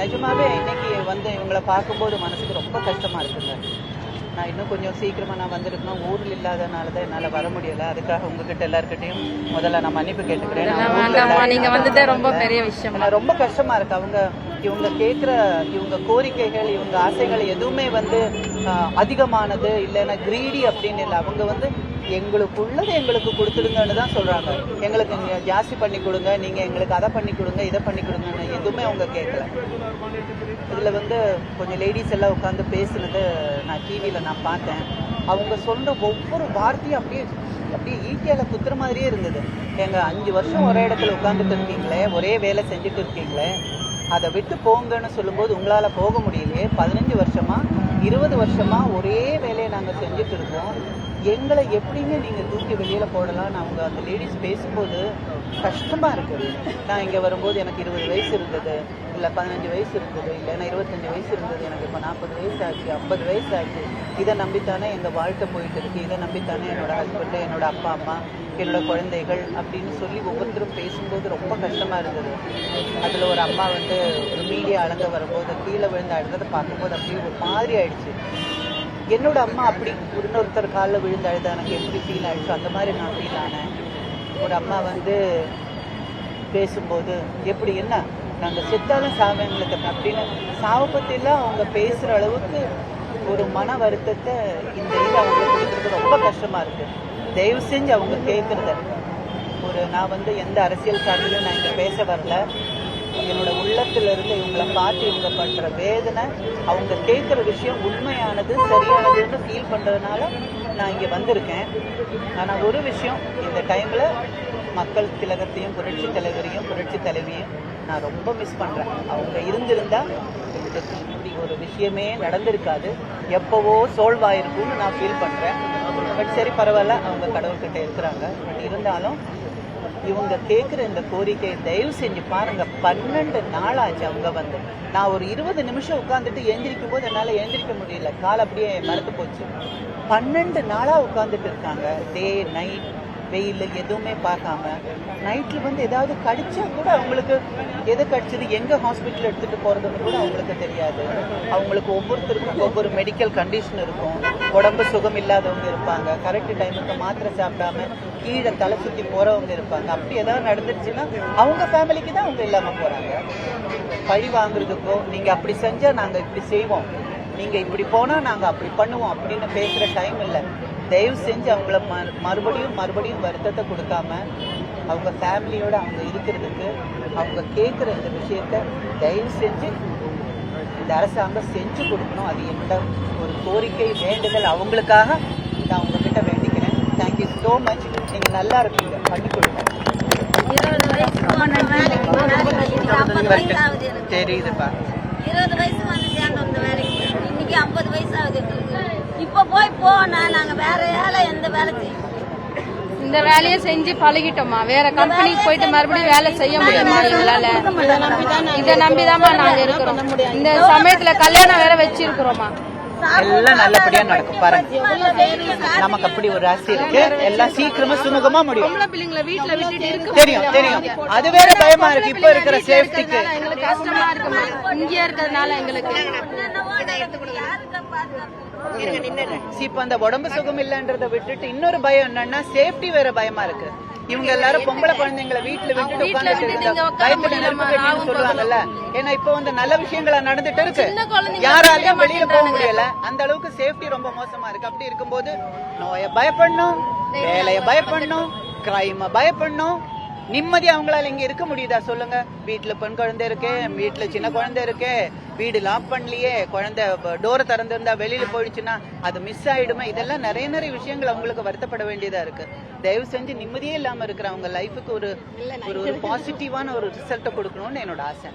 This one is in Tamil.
நிஜமாவே இன்னைக்கு இவங்களை பார்க்கும்போது மனசுக்கு ரொம்ப கஷ்டமா இருக்குங்க. நான் இன்னும் கொஞ்சம் சீக்கிரமா நான் வந்திருக்கணும். ஊரில் இல்லாதனால தான் என்னால் வர முடியல. அதுக்காக உங்ககிட்ட எல்லாருக்கிட்டையும் முதல்ல நான் மன்னிப்பு கேட்டுக்கிறேன். நீங்க வந்துட்டு ரொம்ப பெரிய விஷயம். ரொம்ப கஷ்டமா இருக்கு. இவங்க கேட்குற இவங்க கோரிக்கைகள், இவங்க ஆசைகள் எதுவுமே அதிகமானது இல்லைன்னா கிரீடி அப்படின்னு இல்லை. அவங்க எங்களுக்கு உள்ளதை எங்களுக்கு கொடுத்துடுங்கன்னு தான் சொல்றாங்க. எங்களுக்கு நீங்க ஜாஸ்தி பண்ணி கொடுங்க, நீங்க எங்களுக்கு அதை பண்ணி கொடுங்க, இதை பண்ணி கொடுங்கன்னு எதுவுமே அவங்க கேட்கல. இதுல கொஞ்சம் லேடிஸ் எல்லாம் உட்காந்து பேசுனது நான் டிவியில நான் பார்த்தேன். அவங்க சொல்ற ஒவ்வொரு வார்த்தையும் அப்படியே ஈட்டியால குத்துற மாதிரியே இருந்தது. எங்க 5 வருஷம் ஒரே இடத்துல உட்காந்துட்டு இருக்கீங்களே, ஒரே வேலை செஞ்சுட்டு இருக்கீங்களே, அதை விட்டு போங்கன்னு சொல்லும்போது உங்களால போக முடியலையே. 15 வருஷமா 20 வருஷமா ஒரே வேலையை நாங்க செஞ்சுட்டு இருக்கோம். எங்களை எப்படிங்க நீங்க தூக்கி வெளியில போடலாம்னு அவங்க அந்த லேடிஸ் பேசும்போது கஷ்டமா இருக்குது. நான் இங்க வரும்போது எனக்கு 20 வயசு இருந்தது, இல்ல 15 வயசு இருந்தது, இல்லைன்னா 25 வயசு இருந்தது. எனக்கு இப்ப 40 வயசு ஆச்சு, 50 வயசு ஆச்சு. இதை நம்பித்தானே எங்க வாழ்க்கை போயிட்டு இருக்கு. இதை நம்பித்தானே என்னோட ஹஸ்பண்ட், என்னோட அப்பா அம்மா, என்னோட குழந்தைகள் அப்படின்னு சொல்லி ஒவ்வொருத்தரும் பேசும்போது ரொம்ப கஷ்டமா இருந்தது. அதுல ஒரு அம்மா ஒரு மீடியா அலங்க வரும்போது கீழே விழுந்து அழுறதை பார்க்கும்போது அப்படியே ஒரு மாதிரி ஆயிடுச்சு. என்னோட அம்மா அப்படி இன்னொருத்தர் காலில் விழுந்து அழுத எனக்கு எப்படி ஃபீல் ஆயிடுச்சோ அந்த மாதிரி நான் ஃபீல் ஆனேன். ஒரு அம்மா பேசும்போது எப்படி என்ன நாங்கள் செத்தாலும் சாவங்களுக்கு அப்படின்னு சாவை பற்றிலாம் அவங்க பேசுகிற அளவுக்கு ஒரு மன வருத்தத்தை இந்த இது அவங்களுக்கு கொடுக்குறது ரொம்ப கஷ்டமாக இருக்குது. தயவு செஞ்சு அவங்க கேட்குறத நான் எந்த அரசியல் சார்பிலும் நான் இங்கே பேச வரல. என்னோட உள்ளத்திலிருந்து இவங்களை பார்த்து இவங்க பண்ற வேதனை, அவங்க கேட்குற விஷயம் உண்மையானது சரியானதுன்னு ஃபீல் பண்றதுனால நான் இங்க வந்திருக்கேன். ஆனா ஒரு விஷயம், இந்த டைம்ல மக்கள் திலகத்தையும் புரட்சி தலைவரையும் புரட்சி தலைவியும் நான் ரொம்ப மிஸ் பண்றேன். அவங்க இருந்திருந்தா இப்படி ஒரு விஷயமே நடந்திருக்காது, எப்பவோ சோல்வ் ஆயிருக்கும்னு நான் ஃபீல் பண்றேன். பட் சரி பரவாயில்ல, அவங்க கடவுள்கிட்ட இருக்கிறாங்க. பட் இருந்தாலும் இவங்க கேட்குற இந்த கோரிக்கையை தயவு செஞ்சு பாருங்க. 12 நாள் ஆச்சு அவங்க நான் ஒரு 20 நிமிஷம் உட்காந்துட்டு எழுந்திரிக்கும் போது என்னால் எழுந்திரிக்க முடியல. கால் அப்படியே மறந்து போச்சு. 12 நாளா உட்காந்துட்டு இருக்காங்க. டே நைட் வெயில் எதுவுமே பார்க்காம. நைட்ல ஏதாவது கடிச்சா கூட அவங்களுக்கு எது கடிச்சது, எங்க ஹாஸ்பிட்டல் எடுத்துட்டு போறதுன்னு கூட அவங்களுக்கு தெரியாது. அவங்களுக்கு ஒவ்வொருத்தருக்கும் ஒவ்வொரு மெடிக்கல் கண்டிஷன் இருக்கும். உடம்பு சுகம் இல்லாதவங்க இருப்பாங்க, கரெக்ட் டைமுக்கு மாத்திரை சாப்பிடாம கீழே தலை சுத்தி போறவங்க இருப்பாங்க. அப்படி ஏதாவது நடந்துருச்சுன்னா அவங்க ஃபேமிலிக்கு தான் அவங்க இல்லாம போறாங்க. பழி வாங்குறதுக்கோ நீங்க அப்படி செஞ்சா நாங்க இப்படி செய்வோம், நீங்க இப்படி போனா நாங்க அப்படி பண்ணுவோம் அப்படின்னு பேசுற டைம் இல்லை. தயவு செஞ்சு அவங்கள மறுபடியும் வருத்தத்தை கொடுக்காம அவங்க ஃபேமிலியோட அவங்க இருக்கிறதுக்கு அவங்க கேட்குற இந்த விஷயத்த தயவு செஞ்சு இந்த அரசாங்கம் செஞ்சு கொடுக்கணும். அது என்னோட ஒரு கோரிக்கை, வேண்டுதல். அவங்களுக்காக நான் உங்ககிட்ட வேண்டிக்கிறேன். Thank you so much. நீங்க நல்லா இருப்பீங்க, பண்ணி கொடுங்க. தெரியுதுப்பா. 20 வயசு சேர்ந்தோம் இந்த வேலைக்கு. இன்னைக்கு 50 வயசு ஆகுது. இப்ப போனா நாங்க வேற வேலை எந்த வேலை செய்யணும். இந்த வேலையை செஞ்சு பழகிட்டோமா, வேற கம்பெனிக்கு போயிட்டு மறுபடியும் வேலை செய்ய முடியுமா எங்களால? இதை நம்பிதாமா நாங்க இருக்கிறோம். இந்த சமயத்துல கல்யாணம் வேற வச்சிருக்கிறோமா. எல்லாம் நல்லபடியா நடக்கும் பாருங்க. நமக்கு அப்படி ஒரு ஆசை இருக்கு. எல்லாம் சீக்கிரமா சுமூகமா முடியும். தெரியும். அது வேற பயமா இருக்கு. இப்ப இருக்கிற சேஃப்டிக்கு எங்களுக்கு கஷ்டமா இருக்குமா இங்கே இருக்கிறதுனால எங்களுக்கு. இப்ப அந்த உடம்பு சுகம் இல்லன்றத விட்டுட்டு இன்னொரு பயம் என்னன்னா சேஃப்டி வேற பயமா இருக்கு. இவங்க எல்லாரும் பொம்பளை குழந்தைங்களை வீட்டுல விட்டுட்டு உட்காந்துட்டு சொல்லுவாங்கல்ல. ஏன்னா இப்ப நல்ல விஷயங்களா நடந்துட்டு இருக்கு, யாராலையும் வெளியில போக முடியல. அந்த அளவுக்கு சேஃப்டி ரொம்ப மோசமா இருக்கு. அப்படி இருக்கும்போது நோயை பயப்படணும், வேலையை பயப்படணும், கிரைம பயப்படணும். நிம்மதியா அவங்களால இங்க இருக்க முடியுதா சொல்லுங்க? வீட்டுல பெண் குழந்தை இருக்கு, வீட்டுல சின்ன குழந்தை இருக்கு, வீடு லாக் பண்ணலையே, குழந்தை டோரை திறந்திருந்தா வெளியில போயிடுச்சுன்னா அது மிஸ் ஆயிடுமா? இதெல்லாம் நிறைய விஷயங்கள் அவங்களுக்கு வருத்தப்பட வேண்டியதா இருக்கு. தயவு செஞ்சு நிம்மதியே இல்லாம இருக்கிற அவங்க லைஃபுக்கு ஒரு பாசிட்டிவான ஒரு ரிசல்ட்டை கொடுக்கணும்னு என்னோட ஆசை.